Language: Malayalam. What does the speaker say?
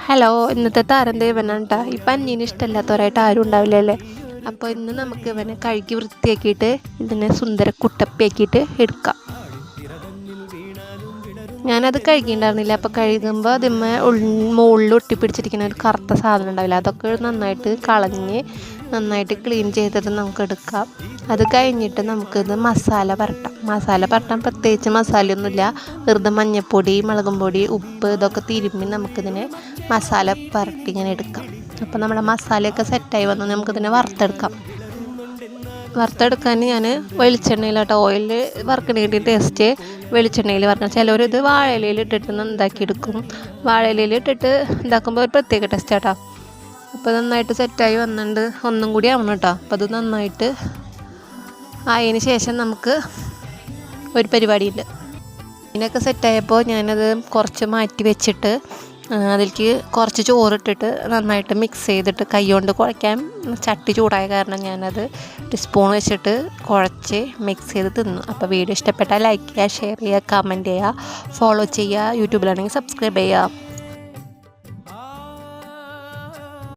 ഹലോ, ഇന്നത്തെ താരം ദേവനാണ് കേട്ടോ. ഇപ്പം അന്യന് ഇഷ്ടമല്ലാത്തവരായിട്ട് ആരും ഉണ്ടാവില്ലല്ലേ. അപ്പോൾ ഇന്ന് നമുക്ക് ഇവനെ കഴുകി വൃത്തിയാക്കിയിട്ട് ഇതിനെ സുന്ദര കുട്ടപ്പിയാക്കിയിട്ട് എടുക്കാം. ഞാനത് കഴുകിയിട്ടുണ്ടായിരുന്നില്ല. അപ്പോൾ കഴുകുമ്പോൾ അതിന്മേ മുകളിൽ ഒട്ടിപ്പിടിച്ചിരിക്കുന്ന ഒരു കറുത്ത സാധനം ഉണ്ടാവില്ല, അതൊക്കെ നന്നായിട്ട് കളഞ്ഞ് നന്നായിട്ട് ക്ലീൻ ചെയ്തിട്ട് നമുക്ക് എടുക്കാം. അത് കഴിഞ്ഞിട്ട് നമുക്കിത് മസാല പരട്ടാൻ പ്രത്യേകിച്ച് മസാലയൊന്നുമില്ല. വെറുതെ മഞ്ഞൾപ്പൊടി, മുളകും പൊടി, ഉപ്പ് ഇതൊക്കെ തിരുമ്മി നമുക്കിതിനെ മസാല പരട്ടി ഇങ്ങനെ എടുക്കാം. അപ്പോൾ നമ്മുടെ മസാലയൊക്കെ സെറ്റായി വന്ന് നമുക്കിതിനെ വറുത്തെടുക്കാൻ ഞാൻ വെളിച്ചെണ്ണയിലാട്ടോ. ഓയിൽ വറുക്കണേണ്ടി ടേസ്റ്റ് വെളിച്ചെണ്ണയിൽ വറുക്കണം. ചിലവർ ഇത് വാഴയിലയിൽ ഇട്ടിട്ട് ഇതാക്കിയെടുക്കും. വാഴയിലയിൽ ഇട്ടിട്ട് ഇതാക്കുമ്പോൾ ഒരു പ്രത്യേക ടേസ്റ്റ് കേട്ടോ. അപ്പോൾ നന്നായിട്ട് സെറ്റായി വന്നിട്ടുണ്ട്. ഒന്നും കൂടി ആവണം കേട്ടോ. അപ്പോൾ അത് നന്നായിട്ട് ആയതിന് ശേഷം നമുക്ക് ഒരു പരിപാടിയുണ്ട്. ഇതിനൊക്കെ സെറ്റായപ്പോൾ ഞാനത് കുറച്ച് മാറ്റി വെച്ചിട്ട് അതിലേക്ക് കുറച്ച് ചോറിട്ടിട്ട് നന്നായിട്ട് മിക്സ് ചെയ്തിട്ട് കൈ കൊണ്ട് കുഴയ്ക്കാൻ ചട്ടി ചൂടായ കാരണം ഞാനത് ഒരു സ്പൂൺ വെച്ചിട്ട് കുഴച്ച് മിക്സ് ചെയ്ത് തിന്നു. അപ്പോൾ വീഡിയോ ഇഷ്ടപ്പെട്ടാൽ ലൈക്ക് ചെയ്യുക, ഷെയർ ചെയ്യുക, കമൻറ്റ് ചെയ്യുക, ഫോളോ ചെയ്യുക. യൂട്യൂബിലാണെങ്കിൽ സബ്സ്ക്രൈബ് ചെയ്യുക.